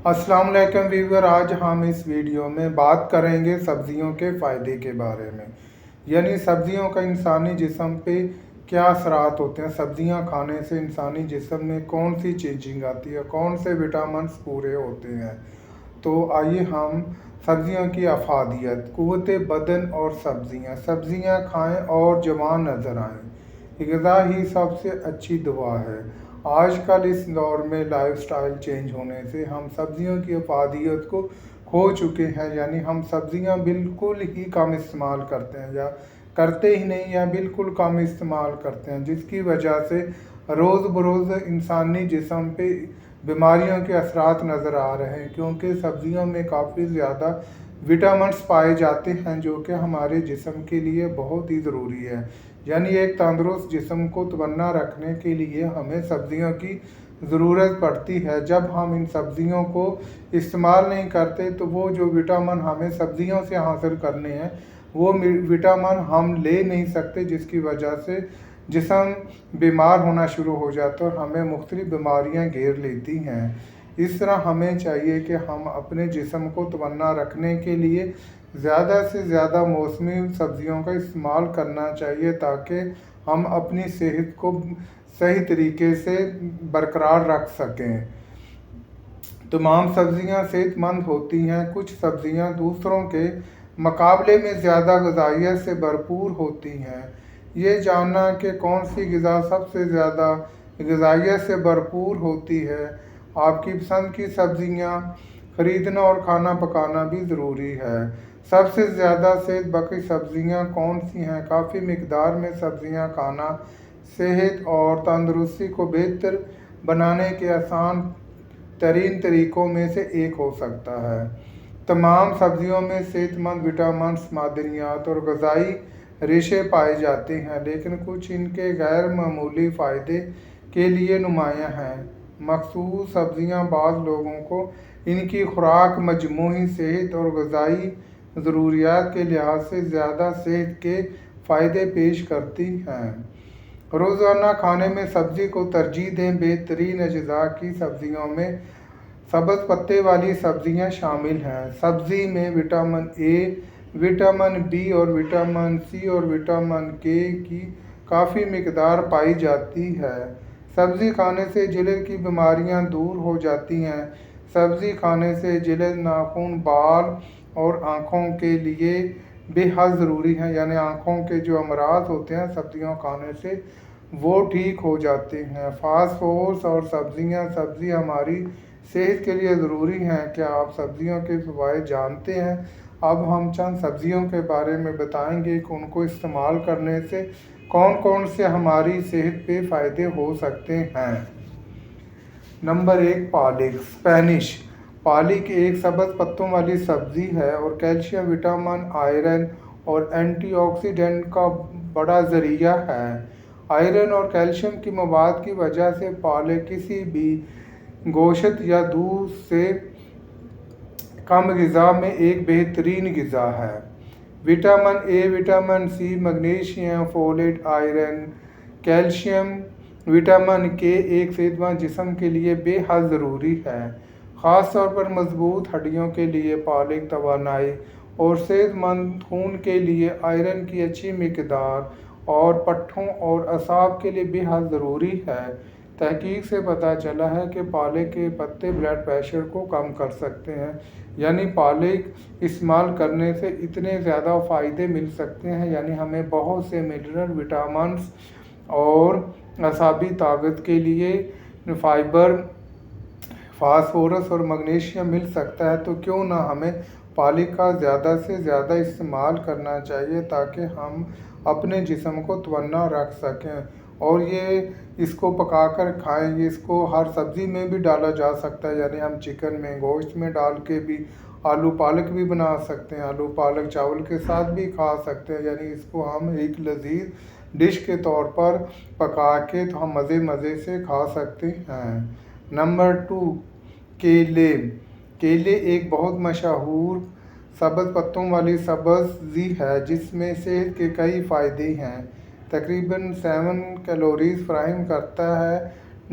अस्सलाम वालेकुम व्यूअर, आज हम इस वीडियो में बात करेंगे सब्जियों के फ़ायदे के बारे में। यानी सब्जियों का इंसानी जिस्म पे क्या असरात होते हैं, सब्जियां खाने से इंसानी जिस्म में कौन सी चेंजिंग आती है, कौन से विटामिन्स पूरे होते हैं। तो आइए हम सब्जियों की अफादियत, क़ुव्वत बदन और सब्जियां खाएं और जवान नज़र आएं। ग़िज़ा ही सबसे अच्छी दवा है। आजकल इस दौर में लाइफस्टाइल चेंज होने से हम सब्जियों की अफादियत को खो चुके हैं। यानी हम सब्जियां बिल्कुल ही कम इस्तेमाल करते हैं या करते ही नहीं या बिल्कुल कम इस्तेमाल करते हैं, जिसकी वजह से रोज़ बरोज़ इंसानी जिस्म पे बीमारियों के असरात नज़र आ रहे हैं, क्योंकि सब्जियों में काफ़ी ज़्यादा विटामिन्स पाए जाते हैं जो कि हमारे जिस्म के लिए बहुत ही ज़रूरी है। यानी एक तंदुरुस्त जिस्म को तवन्ना रखने के लिए हमें सब्जियों की ज़रूरत पड़ती है। जब हम इन सब्जियों को इस्तेमाल नहीं करते तो वो जो विटामिन हमें सब्जियों से हासिल करने हैं वो विटामिन हम ले नहीं सकते, जिसकी वजह से जिस्म बीमार होना शुरू हो जाता है और हमें मुख्तलिफ बीमारियां घेर लेती हैं। इस तरह हमें चाहिए कि हम अपने जिस्म को तवन्ना रखने के लिए ज़्यादा से ज़्यादा मौसमी सब्जियों का इस्तेमाल करना चाहिए, ताकि हम अपनी सेहत को सही तरीके से बरकरार रख सकें। तमाम सब्जियां सेहतमंद होती हैं। कुछ सब्जियां दूसरों के मुकाबले में ज़्यादा ग़िज़ाइयत से भरपूर होती हैं। ये जानना कि कौन सी ग़िज़ा सबसे ज़्यादा ग़िज़ाइयत से भरपूर होती है, आपकी पसंद की सब्जियां ख़रीदना और खाना पकाना भी ज़रूरी है। सबसे ज़्यादा सेहत बख्श सब्जियां कौन सी हैं? काफ़ी मिकदार में सब्जियां खाना सेहत और तंदुरुस्ती को बेहतर बनाने के आसान तरीन तरीक़ों में से एक हो सकता है। तमाम सब्जियों में सेहतमंद विटामिन्स, मादनियात और ग़िज़ाई रेशे पाए जाते हैं, लेकिन कुछ इनके गैर मामूली फ़ायदे के लिए नुमायाँ हैं। मखसूस सब्जियां बाज़ लोगों को इनकी खुराक, मजमूई सेहत और ग़िज़ाई ज़रूरियात के लिहाज से ज़्यादा सेहत के फ़ायदे पेश करती हैं। रोज़ाना खाने में सब्ज़ी को तरजीह दें। बेहतरीन अज्जा की सब्जियों में सब्ज़ पत्ते वाली सब्जियां शामिल हैं। सब्ज़ी में विटामिन ए, विटामिन बी और विटामिन सी और विटामिन के की काफ़ी मिकदार पाई जाती है। सब्ज़ी खाने से जिल्द की बीमारियां दूर हो जाती हैं। सब्ज़ी खाने से जिल्द, नाखून, बाल और आँखों के लिए बेहद ज़रूरी है। यानी आँखों के जो अमराज होते हैं सब्जियों खाने से वो ठीक हो जाते हैं। फास्फोरस और सब्ज़ी हमारी सेहत के लिए ज़रूरी हैं। क्या आप सब्जियों के फ़वाइद जानते हैं? अब हम चंद सब्जियों के बारे में बताएंगे कि उनको इस्तेमाल करने से कौन कौन से हमारी सेहत पे फ़ायदे हो सकते हैं। नंबर 1, पालक। स्पेनिश पालक एक सब्ज़ पत्तों वाली सब्ज़ी है और कैल्शियम, विटामिन, आयरन और एंटीऑक्सीडेंट का बड़ा ज़रिया है। आयरन और कैल्शियम की मवाद की वजह से पालक किसी भी गोश्त या दूध से कम ग़िज़ा में एक बेहतरीन ग़िज़ा है। Vitamin A, vitamin C, magnesium, folate, iron, calcium, vitamin K एक सेहतमंद जिस्म के लिए बेहद ज़रूरी है। ख़ास तौर पर मजबूत हड्डियों के लिए पालक तवानाई और सेहतमंद खून के लिए आयरन की अच्छी मिकदार और पट्ठों और असाब के लिए बेहद ज़रूरी है। तहकीक से पता चला है कि पालक के पत्ते ब्लड प्रेशर को कम कर सकते हैं। यानी पालक इस्तेमाल करने से इतने ज़्यादा फ़ायदे मिल सकते हैं। यानी हमें बहुत से मिनरल, विटामिन्स और असाबी ताकत के लिए फाइबर, फास्फोरस और मैग्नीशियम मिल सकता है। तो क्यों ना हमें पालक का ज़्यादा से ज़्यादा इस्तेमाल करना चाहिए, ताकि हम अपने जिस्म को तवन्ना रख सकें। और ये इसको पकाकर खाएं। ये इसको हर सब्ज़ी में भी डाला जा सकता है। यानी हम चिकन में, गोश्त में डाल के भी आलू पालक भी बना सकते हैं। आलू पालक चावल के साथ भी खा सकते हैं। यानी इसको हम एक लजीज डिश के तौर पर पका के तो हम मज़े से खा सकते हैं। नंबर 2, केले। केले एक बहुत मशहूर सब्ज़ पत्तों वाली सब्ज़ी है जिसमें सेहत के कई फ़ायदे हैं। तकरीबन 7 कैलोरीज फराहम करता है।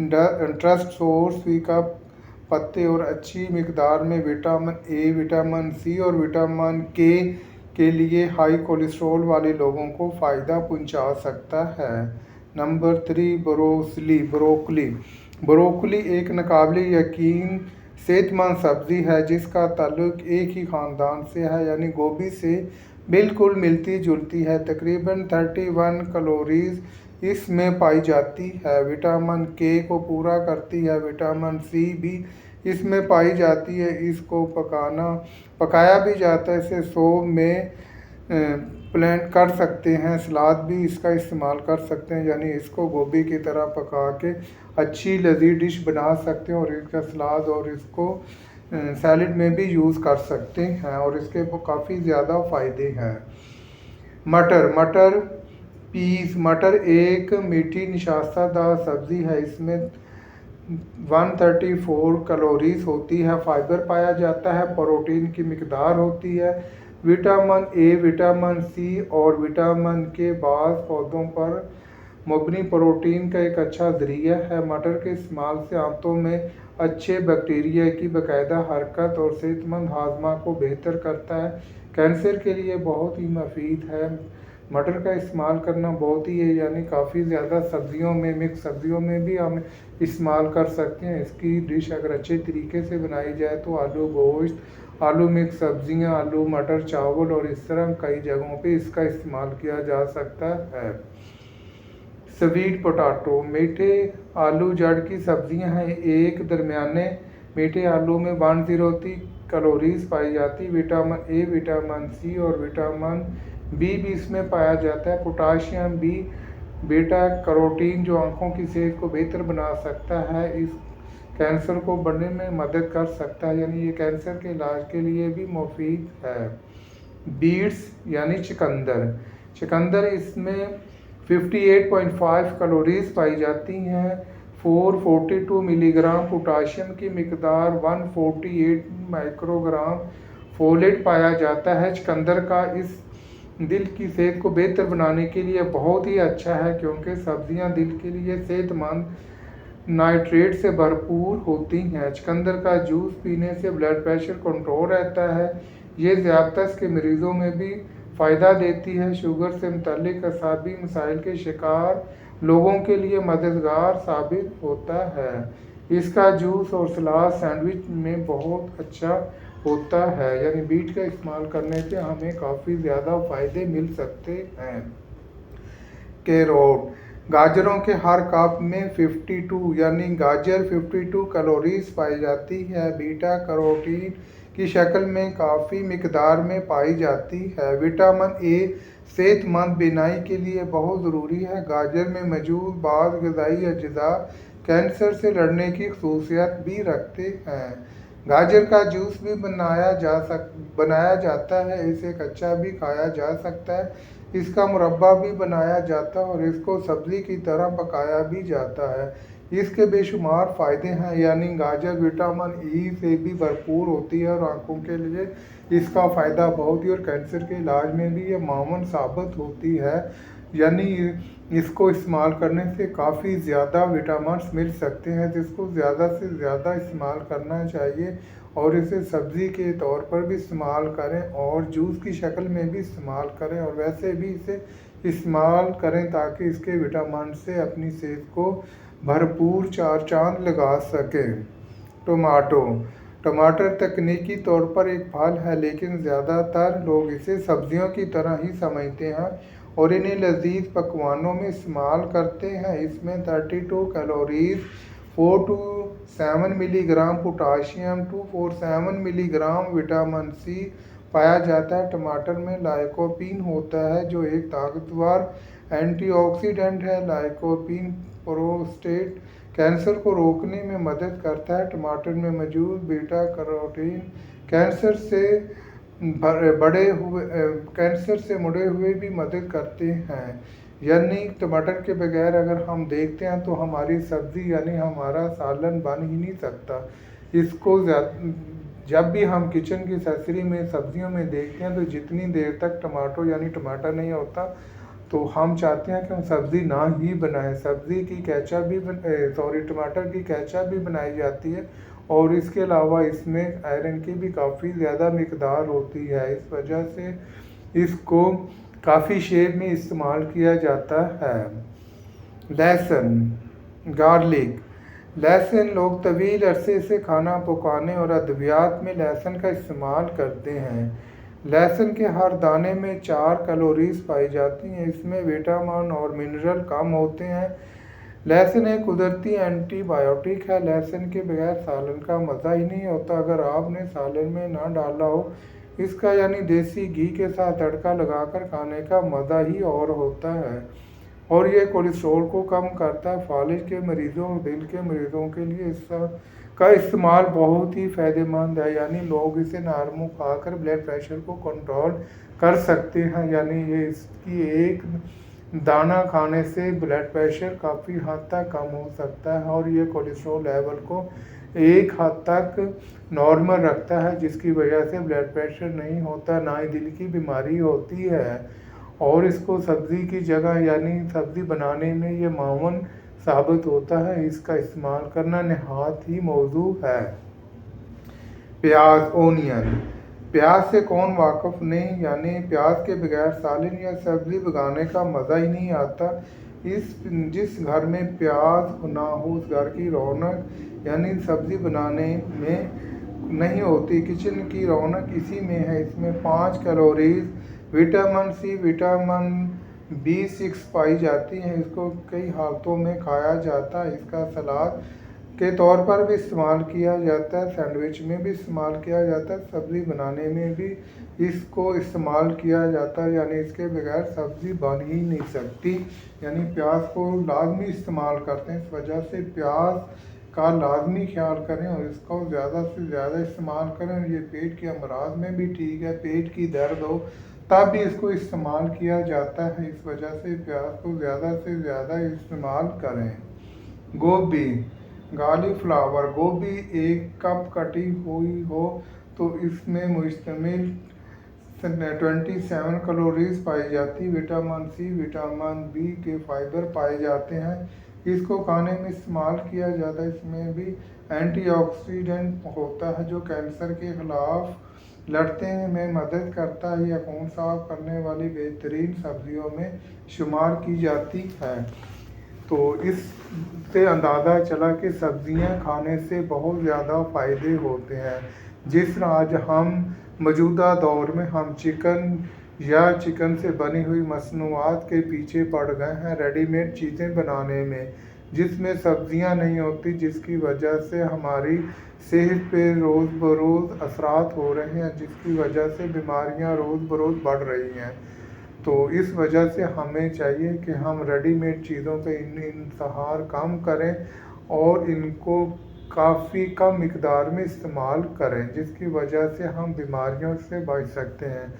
ट्रस्ट सोर्स का पत्ते और अच्छी मिकदार में विटामिन ए, विटामिन सी और विटामिन के लिए हाई कोलेस्ट्रॉल वाले लोगों को फ़ायदा पहुंचा सकता है। Number 3, broccoli. ब्रोकली एक नाकाबिले यकीन सेहतमंद सब्ज़ी है जिसका ताल्लुक एक ही ख़ानदान से है, यानी गोभी से बिल्कुल मिलती जुलती है। तकरीबन 31 कैलोरीज इसमें पाई जाती है। विटामिन के को पूरा करती है। विटामिन सी भी इसमें पाई जाती है। इसको पकाया भी जाता है। इसे सूप में प्लेट कर सकते हैं। सलाद भी इसका इस्तेमाल कर सकते हैं, यानी इसको गोभी की तरह पका के अच्छी लजीज डिश बना सकते हैं और इसका सलाद और इसको सैलड में भी यूज़ कर सकते हैं और इसके काफ़ी ज़्यादा फ़ायदे हैं। मटर एक मीठी निशास्तदार सब्ज़ी है। इसमें 134 कैलोरीज होती है। फाइबर पाया जाता है। प्रोटीन की मिकदार होती है। विटामिन ए, विटामिन सी और विटामिन के बाद पौधों पर मबनी प्रोटीन का एक अच्छा ज़रिया है। मटर के इस्तेमाल से आंतों में अच्छे बैक्टीरिया की बाकायदा हरकत और सेहतमंद हाजमा को बेहतर करता है। कैंसर के लिए बहुत ही मुफीद है। मटर का इस्तेमाल करना बहुत ही है, यानी काफ़ी ज़्यादा सब्जियों में, मिक्स सब्जियों में भी हम इस्तेमाल कर सकते हैं। इसकी डिश अगर अच्छे तरीके से बनाई जाए तो आलू गोश्त, आलू मिक्स सब्जियां, आलू मटर चावल और इस तरह कई जगहों पे इसका इस्तेमाल किया जा सकता है। स्वीट पोटैटो, मीठे आलू जड़ की सब्जियां हैं। एक दरमियाने मीठे आलू में 103 कैलोरीज पाई जाती। विटामिन ए, विटामिन सी और विटामिन बी भी इसमें पाया जाता है। पोटाशियम बी, बीटा कैरोटीन जो आंखों की सेहत को बेहतर बना सकता है, इस कैंसर को बढ़ने में मदद कर सकता है, यानी ये कैंसर के इलाज के लिए भी मुफीद है। बीट्स यानी चुकंदर इसमें 58.5 कैलोरीज पाई जाती हैं। 442 मिलीग्राम पोटाशियम की मिकदार, 148 माइक्रोग्राम फोलेट पाया जाता है। चुकंदर का इस दिल की सेहत को बेहतर बनाने के लिए बहुत ही अच्छा है, क्योंकि सब्जियां दिल के लिए सेहतमंद नाइट्रेट से भरपूर होती हैं। चुकंदर का जूस पीने से ब्लड प्रेशर कंट्रोल रहता है। ये ज़ियादत के मरीज़ों में भी फ़ायदा देती है। शुगर से मुतल्लिक असाबी मसाइल के शिकार लोगों के लिए मददगार साबित होता है। इसका जूस और सलाद सैंडविच में बहुत अच्छा होता है, यानी बीट का इस्तेमाल करने से हमें काफ़ी ज़्यादा फ़ायदे मिल सकते हैं। कैरोट, गाजरों के हर कप में 52 यानी गाजर 52 कैलोरीज पाई जाती है। बीटा कैरोटीन की शक्ल में काफ़ी मिकदार में पाई जाती है। विटामिन ए सेहतमंद बीनाई के लिए बहुत ज़रूरी है। गाजर में मौजूद बाज़ ग़िज़ाई अज्जा कैंसर से लड़ने की खसूसियत भी रखते हैं। गाजर का जूस भी बनाया जाता है। इसे कच्चा भी खाया जा सकता है। इसका मुरब्बा भी बनाया जाता है और इसको सब्ज़ी की तरह पकाया भी जाता है। इसके बेशुमार फ़ायदे हैं, यानी गाजर विटामिन ई से भी भरपूर होती है और आँखों के लिए इसका फ़ायदा बहुत ही और कैंसर के इलाज में भी ये मामून साबित होती है, यानी इसको इस्तेमाल करने से काफ़ी ज़्यादा विटामिन्स मिल सकते हैं, जिसको ज़्यादा से ज़्यादा इस्तेमाल करना चाहिए और इसे सब्ज़ी के तौर पर भी इस्तेमाल करें और जूस की शक्ल में भी इस्तेमाल करें और वैसे भी इसे इस्तेमाल करें ताकि इसके विटामिन से अपनी सेहत को भरपूर चार चांद लगा सकें। टमाटर तकनीकी तौर पर एक फल है, लेकिन ज़्यादातर लोग इसे सब्जियों की तरह ही समझते हैं और इन्हें लजीज पकवानों में इस्तेमाल करते हैं। इसमें 32 calories, 427 milligram potassium, 247 milligram vitamin C पाया जाता है। टमाटर में लाइकोपीन होता है जो एक ताकतवर एंटीऑक्सीडेंट है। लाइकोपीन प्रोस्टेट कैंसर को रोकने में मदद करता है। टमाटर में मौजूद बीटा कैरोटीन कैंसर से मुड़े हुए भी मदद करते हैं, यानी टमाटर के बगैर अगर हम देखते हैं तो हमारी सब्ज़ी यानी हमारा सालन बन ही नहीं सकता। इसको जब भी हम किचन की एक्सेसरी में सब्जियों में देखते हैं तो जितनी देर तक टमाटो यानी टमाटर नहीं होता तो हम चाहते हैं कि हम सब्ज़ी ना ही बनाएं। टमाटर की केचप भी बनाई जाती है और इसके अलावा इसमें आयरन की भी काफ़ी ज़्यादा मिकदार होती है। इस वजह से इसको काफ़ी शेप में इस्तेमाल किया जाता है। लहसुन, गार्लिक। लहसुन लोग तवील अरसे से खाना पकाने और अद्वियात में लहसुन का इस्तेमाल करते हैं। लहसुन के हर दाने में 4 कैलोरीज पाई जाती हैं। इसमें विटामिन और मिनरल कम होते हैं। लहसुन एक कुदरती एंटीबायोटिक है। लहसुन के बगैर सालन का मज़ा ही नहीं होता। अगर आपने सालन में ना डाला हो इसका यानी देसी घी के साथ तड़का लगाकर खाने का मज़ा ही और होता है। और ये कोलेस्ट्रॉल को कम करता है। फालिज के मरीज़ों और दिल के मरीज़ों के लिए इसका इस्तेमाल बहुत ही फ़ायदेमंद है। यानी लोग इसे नॉर्मल खाकर ब्लड प्रेशर को कंट्रोल कर सकते हैं। यानी ये इसकी एक दाना खाने से ब्लड प्रेशर काफ़ी हद तक कम हो सकता है और ये कोलेस्ट्रॉल लेवल को एक हद तक नॉर्मल रखता है, जिसकी वजह से ब्लड प्रेशर नहीं होता, ना ही दिल की बीमारी होती है। और इसको सब्ज़ी की जगह यानी सब्ज़ी बनाने में ये मावन साबित होता है। इसका इस्तेमाल करना नहायत ही मौजू है। प्याज, ओनियन। प्याज से कौन वाकिफ़ नहीं, यानी प्याज के बगैर सालन या सब्ज़ी पकाने का मज़ा ही नहीं आता। जिस घर में प्याज ना हो उस घर की रौनक यानी सब्ज़ी बनाने में नहीं होती। किचन की रौनक इसी में है। इसमें 5 calories, vitamin C, vitamin B6 पाई जाती हैं। इसको कई हालतों में खाया जाता है। इसका सलाद के तौर पर भी इस्तेमाल किया जाता है, सैंडविच में भी इस्तेमाल किया जाता है, सब्ज़ी बनाने में भी इसको इस्तेमाल किया जाता है। यानी इसके बगैर सब्ज़ी बन ही नहीं सकती। यानी प्याज को लाजमी इस्तेमाल करते हैं। इस वजह से प्याज का लाजमी ख्याल करें और इसको ज़्यादा से ज़्यादा इस्तेमाल करें। ये पेट के अमराज में भी ठीक है। पेट की दर्द हो तब भी इसको इस्तेमाल किया जाता है। इस वजह से प्याज को ज़्यादा से ज़्यादा इस्तेमाल करें। गोभी, कॉलीफ्लावर। गोभी 1 कप कटी हुई हो तो इसमें मुश्तमिल 27 कैलोरीज पाई जाती। विटामिन सी, विटामिन B के फाइबर पाए जाते हैं। इसको खाने में इस्तेमाल किया जाता है। इसमें भी एंटीऑक्सीडेंट होता है जो कैंसर के खिलाफ लड़ने में मदद करता है। यह खून साफ करने वाली बेहतरीन सब्जियों में शुमार की जाती है। तो इससे अंदाज़ा चला कि सब्जियां खाने से बहुत ज़्यादा फ़ायदे होते हैं। जिस तरह आज हम मौजूदा दौर में हम चिकन या चिकन से बनी हुई मसनूआत के पीछे पड़ गए हैं, रेडीमेड चीज़ें बनाने में, जिसमें सब्जियां नहीं होती, जिसकी वजह से हमारी सेहत पे रोज़ बरोज़ असरात हो रहे हैं, जिसकी वजह से बीमारियां रोज़ बरोज़ बढ़ रही हैं। तो इस वजह से हमें चाहिए कि हम रेडीमेड चीज़ों पे इंतहार कम करें और इनको काफ़ी कम मिकदार में इस्तेमाल करें, जिसकी वजह से हम बीमारियों से बच सकते हैं।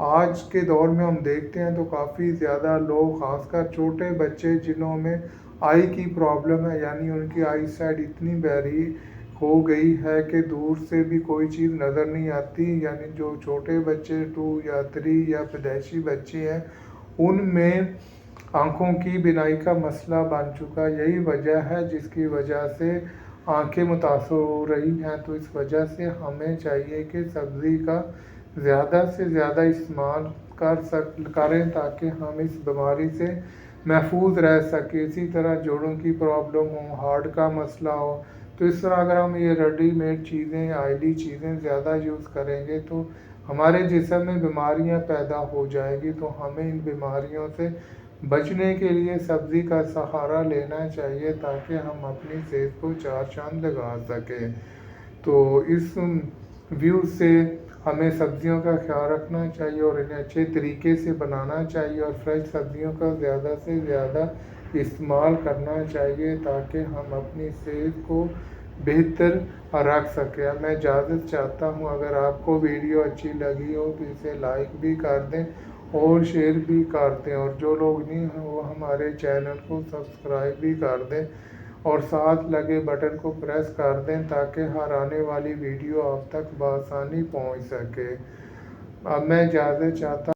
आज के दौर में हम देखते हैं तो काफ़ी ज़्यादा लोग, ख़ासकर छोटे बच्चे जिन्हों में आई की प्रॉब्लम है, यानी उनकी आई साइड इतनी बहरी हो गई है कि दूर से भी कोई चीज़ नज़र नहीं आती। यानी जो छोटे बच्चे 2 या 3 या पैदाइशी बच्चे हैं उनमें आँखों की बिनाई का मसला बन चुका। यही वजह है जिसकी वजह से आँखें मुतासर हो रही हैं। तो इस वजह से हमें चाहिए कि सब्ज़ी का ज़्यादा से ज़्यादा इस्तेमाल करें ताकि हम इस बीमारी से महफूज रह सकें। इसी तरह जोड़ों की प्रॉब्लम हो, हार्ट का मसला हो, तो इस तरह अगर हम ये रेडीमेड चीज़ें, ऑयली चीज़ें ज़्यादा यूज़ करेंगे तो हमारे जिस्म में बीमारियां पैदा हो जाएगी। तो हमें इन बीमारियों से बचने के लिए सब्ज़ी का सहारा लेना चाहिए ताकि हम अपनी सेहत को चार चांद लगा सकें। तो इस व्यू से हमें सब्जियों का ख्याल रखना चाहिए और इन्हें अच्छे तरीके से बनाना चाहिए और फ्रेश सब्जियों का ज़्यादा से ज़्यादा इस्तेमाल करना चाहिए ताकि हम अपनी सेहत को बेहतर रख सकें। मैं इजाज़त चाहता हूँ, अगर आपको वीडियो अच्छी लगी हो तो इसे लाइक भी कर दें और शेयर भी कर दें, और जो लोग नहीं हैं वो हमारे चैनल को सब्सक्राइब भी कर दें और साथ लगे बटन को प्रेस कर दें ताकि हर आने वाली वीडियो आप तक बआसानी पहुंच सके। अब मैं इजाज़त चाहता